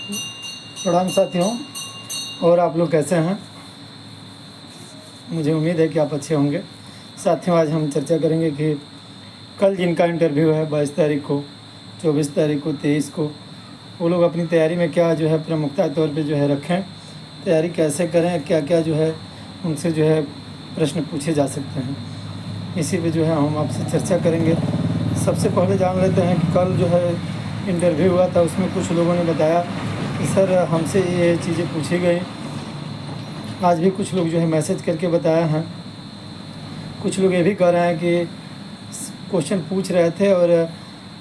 प्रणाम साथियों, और आप लोग कैसे हैं? मुझे उम्मीद है कि आप अच्छे होंगे। साथियों, आज हम चर्चा करेंगे कि कल जिनका इंटरव्यू है 22 तारीख को, 24 तारीख को, 23 को, वो लोग अपनी तैयारी में क्या जो है प्रमुखता तौर पे जो है रखें, तैयारी कैसे करें, क्या क्या जो है उनसे जो है प्रश्न पूछे जा सकते हैं। इसी पे जो है हम आपसे चर्चा करेंगे। सबसे पहले जान लेते हैं कि कल जो है इंटरव्यू हुआ था, उसमें कुछ लोगों ने बताया कि सर हमसे ये चीज़ें पूछी गई। आज भी कुछ लोग जो है मैसेज करके बताया हैं। कुछ लोग ये भी कह रहे हैं कि क्वेश्चन पूछ रहे थे और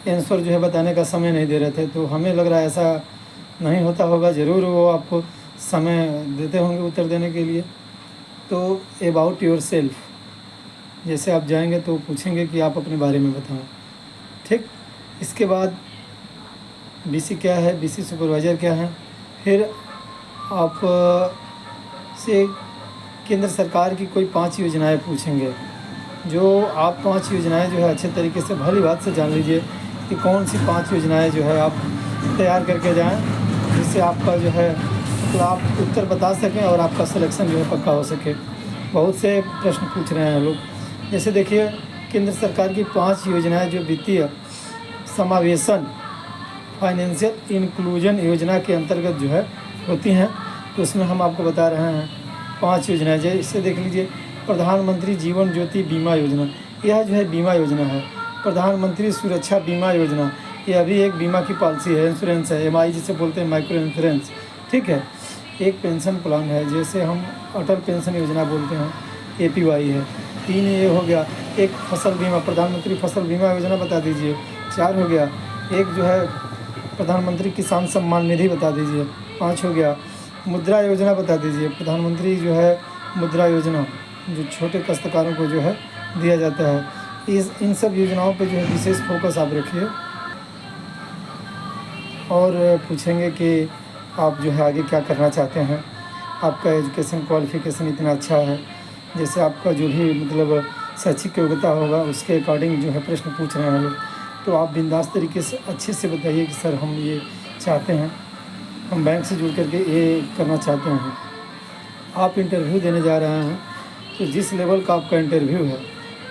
आंसर जो है बताने का समय नहीं दे रहे थे। तो हमें लग रहा है ऐसा नहीं होता होगा, ज़रूर वो आपको समय देते होंगे उत्तर देने के लिए। तो अबाउट योर सेल्फ, जैसे आप जाएंगे तो पूछेंगे कि आप अपने बारे में बताएं, ठीक। इसके बाद बीसी क्या है, बीसी सुपरवाइज़र क्या है। फिर आप से केंद्र सरकार की कोई 5 योजनाएं पूछेंगे। जो आप 5 योजनाएं जो है अच्छे तरीके से भली बात से जान लीजिए कि कौन सी 5 योजनाएं जो है आप तैयार करके जाएं, जिससे आपका जो है तो आप उत्तर बता सकें और आपका सिलेक्शन जो है पक्का हो सके। बहुत से प्रश्न पूछ रहे हैं लोग। जैसे देखिए, केंद्र सरकार की 5 योजनाएं जो वित्तीय समावेशन फाइनेंशियल इंक्लूजन योजना के अंतर्गत जो है होती हैं, तो उसमें हम आपको बता रहे हैं 5 योजनाएं। जैसे देख लीजिए, प्रधानमंत्री जीवन ज्योति बीमा योजना, यह जो है बीमा योजना है। प्रधानमंत्री सुरक्षा बीमा योजना, यह भी एक बीमा की पॉलिसी है, इंश्योरेंस है, एमआई जिसे बोलते हैं, माइक्रो इंश्योरेंस, ठीक है। एक पेंशन प्लान है, जैसे हम अटल पेंशन योजना बोलते हैं, एपीवाई है। 3 ये हो गया। एक फसल बीमा, प्रधानमंत्री फसल बीमा योजना बता दीजिए। 4 हो गया। एक जो है प्रधानमंत्री किसान सम्मान निधि बता दीजिए। 5 हो गया। मुद्रा योजना बता दीजिए, प्रधानमंत्री जो है मुद्रा योजना, जो छोटे काश्तकारों को जो है दिया जाता है। इन सब योजनाओं पे जो है विशेष फोकस आप रखिए। और पूछेंगे कि आप जो है आगे क्या करना चाहते हैं, आपका एजुकेशन क्वालिफ़िकेशन इतना अच्छा है, जैसे आपका जो भी मतलब शैक्षिक योग्यता होगा उसके अकॉर्डिंग जो है प्रश्न पूछ रहे हैं लोग। तो आप बिंदास तरीके से अच्छे से बताइए कि सर हम ये चाहते हैं, हम बैंक से जुड़ करके ये करना चाहते हैं। आप इंटरव्यू देने जा रहे हैं, तो जिस लेवल का आपका इंटरव्यू है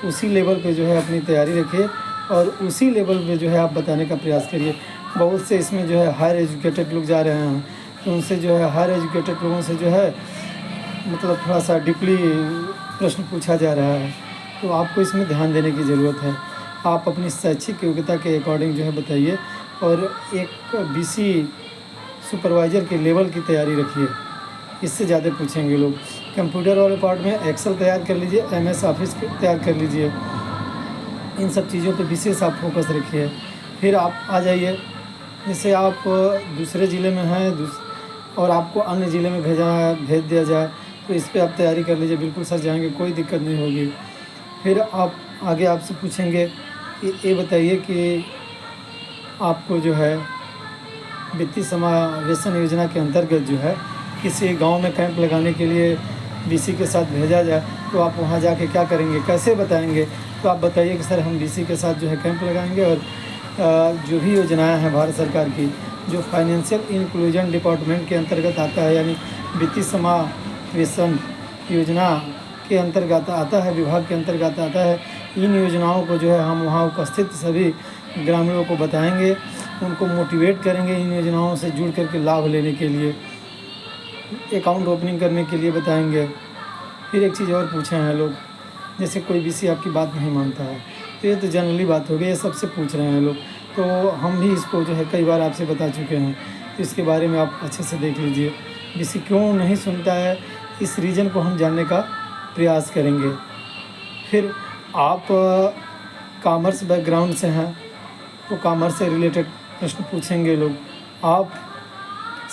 उसी लेवल पे जो है अपनी तैयारी रखिए और उसी लेवल पे जो है आप बताने का प्रयास करिए। बहुत से इसमें जो है हायर एजुकेटेड लोग जा रहे हैं, तो उनसे जो है हायर एजुकेटेड लोगों से जो है मतलब थोड़ा सा डीपली प्रश्न पूछा जा रहा है, तो आपको इसमें ध्यान देने की ज़रूरत है। आप अपनी शैक्षिक योग्यता के अकॉर्डिंग जो है बताइए और एक बीसी सुपरवाइज़र के लेवल की तैयारी रखिए, इससे ज़्यादा पूछेंगे लोग। कंप्यूटर वाले पार्ट में एक्सेल तैयार कर लीजिए, एमएस ऑफिस तैयार कर लीजिए। इन सब चीज़ों पे विशेष आप फोकस रखिए। फिर आप आ जाइए, जैसे आप दूसरे ज़िले में हैं और आपको अन्य ज़िले में भेज दिया जाए, तो इस पर आप तैयारी कर लीजिए, बिल्कुल सर जाएंगे, कोई दिक्कत नहीं होगी। फिर आप आगे आपसे पूछेंगे कि ये बताइए कि आपको जो है वित्तीय समावेशन योजना के अंतर्गत जो है किसी गांव में कैंप लगाने के लिए बीसी के साथ भेजा जाए, तो आप वहां जाके क्या करेंगे, कैसे बताएंगे। तो आप बताइए कि सर हम बीसी के साथ जो है कैंप लगाएंगे और जो भी योजनाएं हैं भारत सरकार की, जो फाइनेंशियल इंक्लूजन डिपार्टमेंट के अंतर्गत आता है, यानी वित्तीय समावेशन योजना के अंतर्गत आता है, विभाग के अंतर्गत आता है, इन योजनाओं को जो है हम वहाँ उपस्थित सभी ग्रामीणों को बताएंगे, उनको मोटिवेट करेंगे इन योजनाओं से जुड़ करके लाभ लेने के लिए, अकाउंट ओपनिंग करने के लिए बताएंगे। फिर एक चीज़ और पूछे हैं लोग, जैसे कोई बीसी आपकी बात नहीं मानता है, तो ये तो जनरली बात हो गई, ये सबसे पूछ रहे हैं लोग। तो हम भी इसको जो है कई बार आपसे बता चुके हैं, तो इसके बारे में आप अच्छे से देख लीजिए। बीसी क्यों नहीं सुनता है, इस रीज़न को हम जानने का प्रयास करेंगे। फिर आप कॉमर्स बैकग्राउंड से हैं, तो कॉमर्स से रिलेटेड प्रश्न पूछेंगे लोग। आप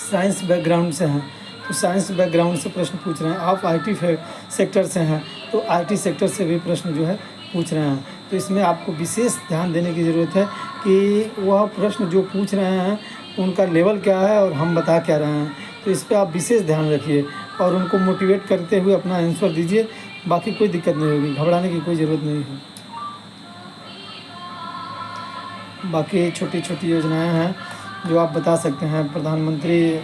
साइंस बैकग्राउंड से हैं, तो साइंस बैकग्राउंड से प्रश्न पूछ रहे हैं। आप आईटी सेक्टर से हैं, तो आईटी सेक्टर से भी प्रश्न जो है पूछ रहे हैं। तो इसमें आपको विशेष ध्यान देने की ज़रूरत है कि वह प्रश्न जो पूछ रहे हैं उनका लेवल क्या है और हम बता क्या रहे हैं। तो इस पर आप विशेष ध्यान रखिए और उनको मोटिवेट करते हुए अपना आंसर दीजिए। बाकी कोई दिक्कत नहीं होगी, घबराने की कोई ज़रूरत नहीं है। बाकी छोटी छोटी योजनाएं हैं जो आप बता सकते हैं प्रधानमंत्री।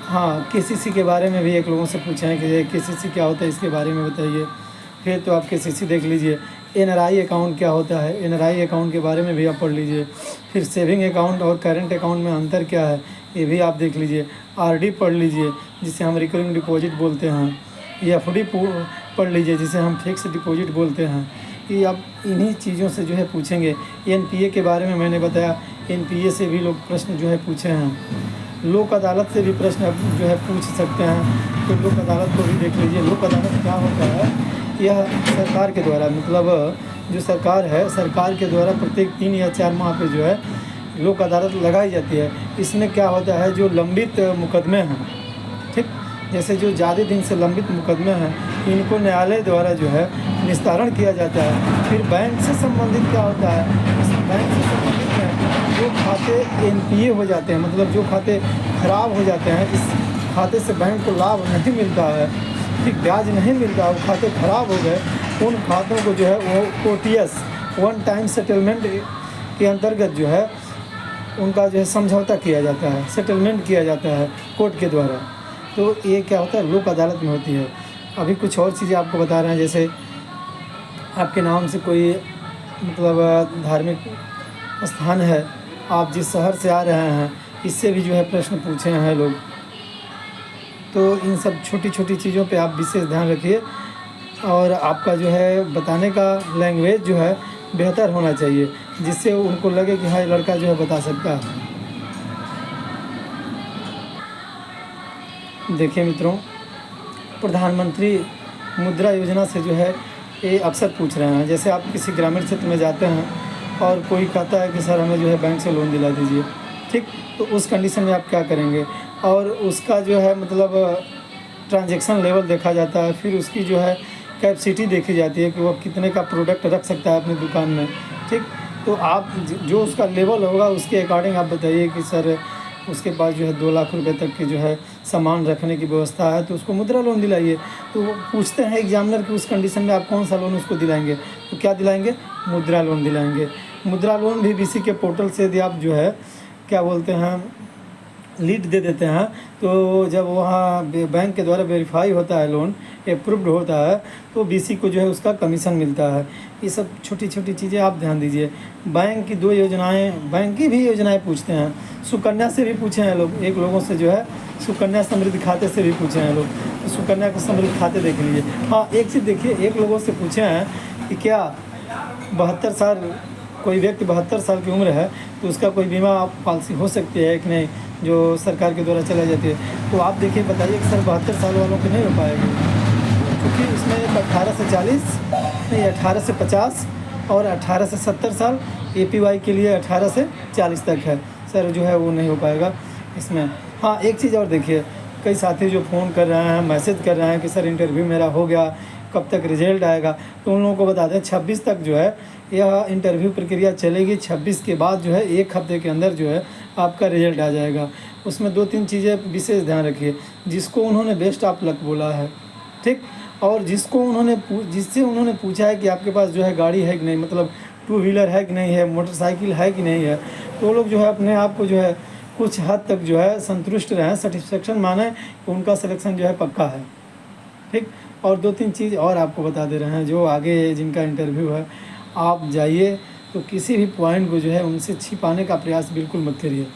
हाँ, केसीसी के बारे में भी एक लोगों से पूछे हैं कि केसीसी क्या होता है, इसके बारे में बताइए। फिर तो आप केसीसी देख लीजिए। एनआरआई अकाउंट क्या होता है, एनआरआई अकाउंट के बारे में भी आप पढ़ लीजिए। फिर सेविंग अकाउंट और करेंट अकाउंट में अंतर क्या है, ये भी आप देख लीजिए। आरडी पढ़ लीजिए, जिसे हम रिकरिंग डिपॉजिट बोलते हैं। या एफडी पढ़ लीजिए, जिसे हम फिक्स डिपॉजिट बोलते हैं। ये आप इन्हीं चीज़ों से जो है पूछेंगे। एनपीए के बारे में मैंने बताया, एनपीए से भी लोग प्रश्न जो है पूछे हैं। लोक अदालत से भी प्रश्न आप जो है पूछ सकते हैं, तो लोक अदालत को भी देख लीजिए। लोक अदालत क्या होता है, यह सरकार के द्वारा, मतलब जो सरकार है, सरकार के द्वारा प्रत्येक 3 या 4 माह पे जो है लोक अदालत लगाई जाती है। इसमें क्या होता है, जो लंबित मुकदमे हैं, ठीक, जैसे जो ज़्यादा दिन से लंबित मुकदमे हैं, इनको न्यायालय द्वारा जो है निस्तारण किया जाता है। फिर बैंक से संबंधित क्या होता है, इस बैंक से संबंधित में जो खाते एनपीए हो जाते हैं, मतलब जो खाते ख़राब हो जाते हैं, इस खाते से बैंक को लाभ नहीं मिलता है, ठीक, ब्याज नहीं मिलता, वो खाते ख़राब हो गए, उन खातों को जो है वो ओटीएस, वन टाइम सेटलमेंट के अंतर्गत जो है उनका जो है समझौता किया जाता है, सेटलमेंट किया जाता है कोर्ट के द्वारा। तो ये क्या होता है, लोक अदालत में होती है। अभी कुछ और चीज़ें आपको बता रहे हैं, जैसे आपके नाम से कोई मतलब धार्मिक स्थान है, आप जिस शहर से आ रहे हैं, इससे भी जो है प्रश्न पूछे हैं लोग। तो इन सब छोटी छोटी चीज़ों पे आप विशेष ध्यान रखिए, और आपका जो है बताने का लैंग्वेज जो है बेहतर होना चाहिए, जिससे उनको लगे कि हाँ, लड़का जो है बता सकता है। देखिए मित्रों, प्रधानमंत्री मुद्रा योजना से जो है ये अक्सर पूछ रहे हैं। जैसे आप किसी ग्रामीण क्षेत्र में जाते हैं और कोई कहता है कि सर हमें जो है बैंक से लोन दिला दीजिए, ठीक, तो उस कंडीशन में आप क्या करेंगे, और उसका जो है मतलब ट्रांजैक्शन लेवल देखा जाता है। फिर उसकी जो है कैपेसिटी देखी जाती है कि वो कितने का प्रोडक्ट रख सकता है अपनी दुकान में, ठीक। तो आप जो उसका लेवल होगा उसके अकॉर्डिंग आप बताइए कि सर उसके पास जो है 2 लाख रुपए तक की जो है सामान रखने की व्यवस्था है, तो उसको मुद्रा लोन दिलाइए। तो वो पूछते हैं एग्जामिनर कि उस कंडीशन में आप कौन सा लोन उसको दिलाएंगे, तो क्या दिलाएंगे, मुद्रा लोन दिलाएंगे। मुद्रा लोन भी बीसी के पोर्टल से यदि आप जो है क्या बोलते हैं लीड दे देते हैं, तो जब वहाँ बैंक के द्वारा वेरीफाई होता है, लोन अप्रूव्ड होता है, तो बीसी को जो है उसका कमीशन मिलता है। ये सब छोटी छोटी चीज़ें आप ध्यान दीजिए। बैंक की 2 योजनाएं, बैंक की भी योजनाएं पूछते हैं। सुकन्या से भी पूछे हैं लोग, एक लोगों से जो है सुकन्या समृद्धि खाते से भी पूछे हैं लोग, तो सुकन्या के समृद्धि खाते देख लीजिए। हाँ, एक चीज़ देखिए, एक लोगों से पूछे हैं कि क्या 72 साल, कोई व्यक्ति 72 साल की उम्र है तो उसका कोई बीमा पॉलिसी हो सकती है कि नहीं, जो सरकार के द्वारा चलाई जाती है। तो आप देखिए, बताइए कि सर 72 साल वालों की नहीं हो पाएगी, क्योंकि इसमें 18 से 40 नहीं, 18 से 50 और 18 से 70 साल, एपीवाई के लिए 18 से 40 तक है सर, जो है वो नहीं हो पाएगा इसमें। हाँ, एक चीज़ और देखिए, कई साथी जो फ़ोन कर रहे हैं, मैसेज कर रहे हैं कि सर इंटरव्यू मेरा हो गया, कब तक रिजल्ट आएगा, तो उन लोगों को बता दें 26 तक जो है यह इंटरव्यू प्रक्रिया चलेगी। 26 के बाद जो है 1 हफ्ते के अंदर जो है आपका रिजल्ट आ जाएगा। उसमें 2-3 चीज़ें विशेष ध्यान रखिए। जिसको उन्होंने बेस्ट ऑफ लक बोला है, ठीक, और जिससे उन्होंने पूछा है कि आपके पास जो है गाड़ी है कि नहीं, मतलब 2 व्हीलर है कि नहीं है, मोटरसाइकिल है कि नहीं है, तो लोग जो है अपने आप को जो है कुछ हद तक जो है संतुष्ट रहें, सेटिस्फेक्शन माने कि उनका सिलेक्शन जो है पक्का है, ठीक। और 2-3 चीज़ और आपको बता दे रहे हैं, जो आगे जिनका इंटरव्यू है, आप जाइए तो किसी भी पॉइंट को जो है उनसे छिपाने का प्रयास बिल्कुल मत करिए।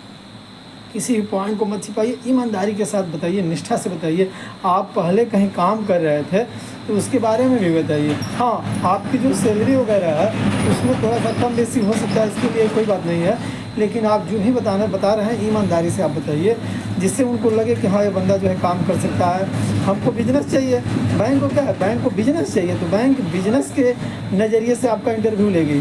किसी भी पॉइंट को मत छिपाइए, ईमानदारी के साथ बताइए, निष्ठा से बताइए। आप पहले कहीं काम कर रहे थे तो उसके बारे में भी बताइए। हाँ, आपकी जो सैलरी वगैरह है उसमें थोड़ा सा कम बेसी हो सकता है, इसके लिए कोई बात नहीं है, लेकिन आप जो भी बता रहे हैं ईमानदारी से आप बताइए, जिससे उनको लगे कि हाँ, ये बंदा जो है काम कर सकता है। हमको बिजनेस चाहिए, बैंक को क्या है, बैंक को बिजनेस चाहिए, तो बैंक बिजनेस के नज़रिए से आपका इंटरव्यू लेगी,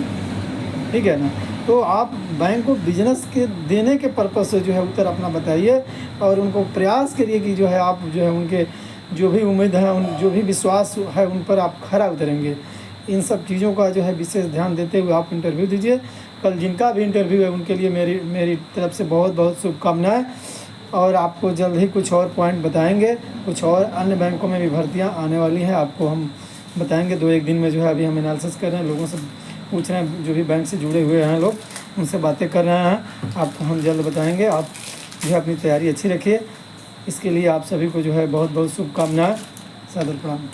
ठीक है ना। तो आप बैंक को बिजनेस के देने के पर्पज़ से जो है उत्तर अपना बताइए, और उनको प्रयास करिए कि जो है आप जो है उनके जो भी उम्मीद है, उन जो भी विश्वास है उन पर आप खरा उतरेंगे। इन सब चीज़ों का जो है विशेष ध्यान देते हुए आप इंटरव्यू दीजिए। कल जिनका भी इंटरव्यू है उनके लिए मेरी तरफ से बहुत बहुत शुभकामनाएँ, और आपको जल्द ही कुछ और पॉइंट बताएंगे। कुछ और अन्य बैंकों में भी भर्तियाँ आने वाली हैं, आपको हम बताएंगे 2-1 दिन में। जो है अभी हम एनालिसिस कर रहे हैं, लोगों से पूछ रहे हैं जो भी बैंक से जुड़े हुए हैं लोग, उनसे बातें कर रहे हैं। आपको हम जल्द बताएंगे। आप जो है अपनी तैयारी अच्छी रखिए। इसके लिए आप सभी को जो है बहुत बहुत शुभकामनाएँ। सादर प्रणाम।